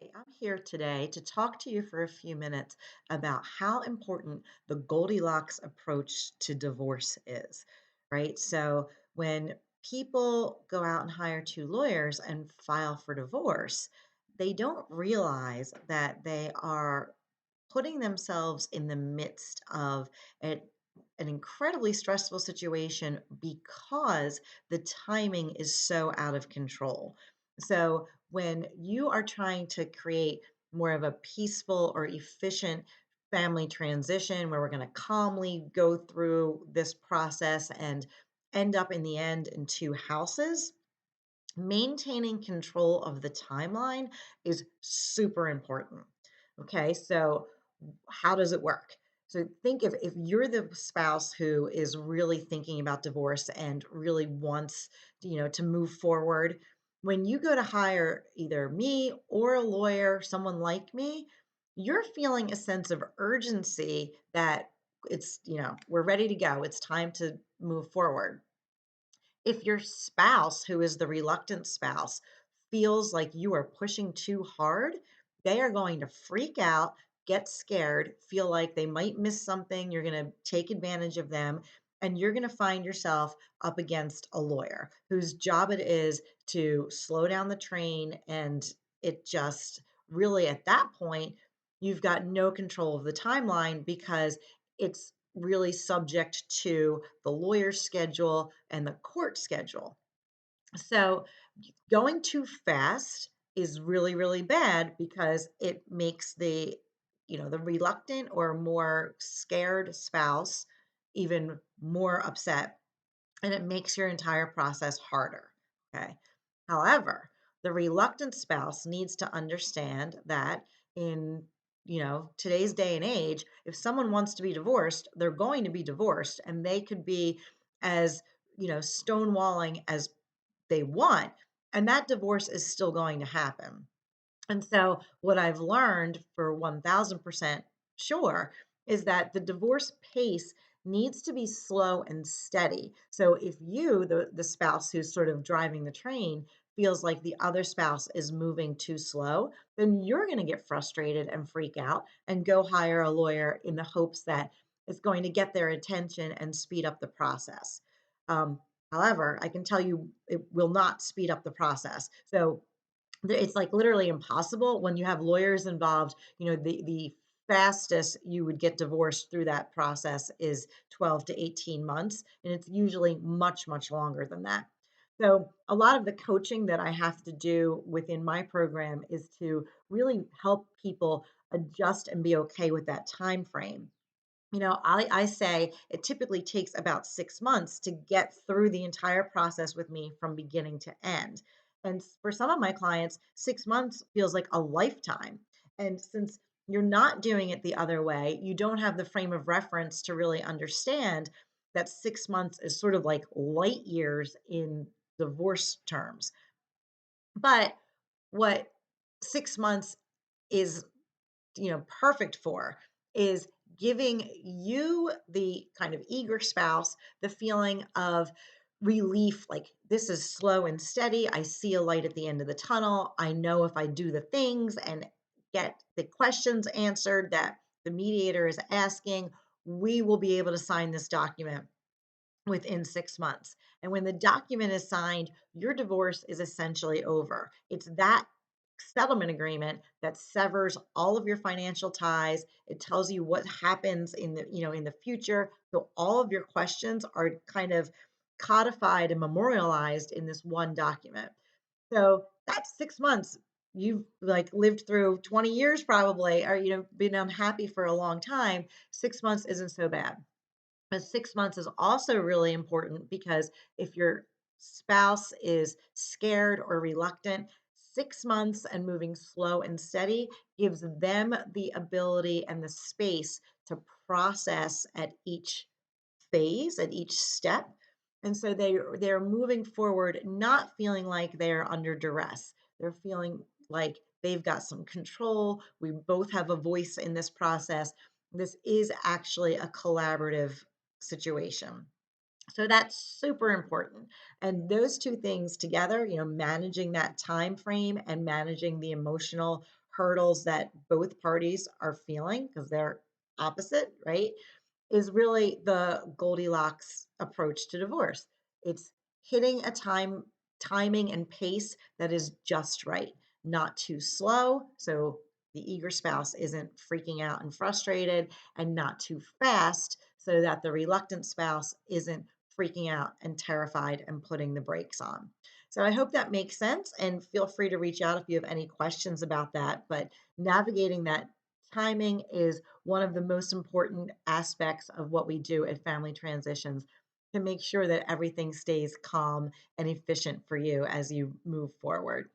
Hey, I'm here today to talk to you for a few minutes about how important the Goldilocks approach to divorce is, right? So, when people go out and hire two lawyers and file for divorce, they don't realize that they are putting themselves in the midst of a, an incredibly stressful situation because the timing is so out of control. So, when you are trying to create more of a peaceful or efficient family transition where we're going to calmly go through this process and end up in the end in two houses, maintaining control of the timeline is super important. Okay, so how does it work? So think if you're the spouse who is really thinking about divorce and really wants, to move forward, when you go to hire either me or a lawyer, someone like me, you're feeling a sense of urgency that we're ready to go. It's time to move forward. If your spouse, who is the reluctant spouse, feels like you are pushing too hard, they are going to freak out, get scared, feel like they might miss something. You're going to take advantage of them. And you're going to find yourself up against a lawyer whose job it is to slow down the train. And it just really, at that point, you've got no control of the timeline because it's really subject to the lawyer's schedule and the court schedule. So going too fast is really, really bad because it makes the reluctant or more scared spouse even more upset, and it makes your entire process harder. Okay. However, the reluctant spouse needs to understand that in today's day and age, if someone wants to be divorced, they're going to be divorced, and they could be as stonewalling as they want, and that divorce is still going to happen. And so, what I've learned for 1000% sure is that the divorce pace needs to be slow and steady. So, if you, the spouse who's sort of driving the train, feels like the other spouse is moving too slow, then you're going to get frustrated and freak out and go hire a lawyer in the hopes that it's going to get their attention and speed up the process. Um, However, I can tell you it will not speed up the process. So, it's like literally impossible when you have lawyers involved. The fastest you would get divorced through that process is 12 to 18 months, and it's usually much, much longer than that. So a lot of the coaching that I have to do within my program is to really help people adjust and be okay with that time frame. I say it typically takes about 6 months to get through the entire process with me from beginning to end. And for some of my clients, 6 months feels like a lifetime. And since you're not doing it the other way, you don't have the frame of reference to really understand that 6 months is sort of like light years in divorce terms. But what 6 months is perfect for is giving you, the kind of eager spouse, the feeling of relief, like this is slow and steady. I see a light at the end of the tunnel. I know if I do the things and get the questions answered that the mediator is asking, we will be able to sign this document within 6 months. And when the document is signed, your divorce is essentially over. It's that settlement agreement that severs all of your financial ties. It tells you what happens in the future. So all of your questions are kind of codified and memorialized in this one document. So that's 6 months. You've like lived through 20 years probably, or been unhappy for a long time. 6 months isn't so bad. But 6 months is also really important because if your spouse is scared or reluctant, 6 months and moving slow and steady gives them the ability and the space to process at each phase, at each step. And so they're moving forward, not feeling like they're under duress. They're feeling like they've got some control. We both have a voice in this process. This is actually a collaborative situation. So that's super important. And those two things together, managing that time frame and managing the emotional hurdles that both parties are feeling because they're opposite, right? Is really the Goldilocks approach to divorce. It's hitting a timing and pace that is just right, not too slow. So the eager spouse isn't freaking out and frustrated, and not too fast so that the reluctant spouse isn't freaking out and terrified and putting the brakes on. So I hope that makes sense, and feel free to reach out if you have any questions about that. But navigating that timing is one of the most important aspects of what we do at family transitions to make sure that everything stays calm and efficient for you as you move forward.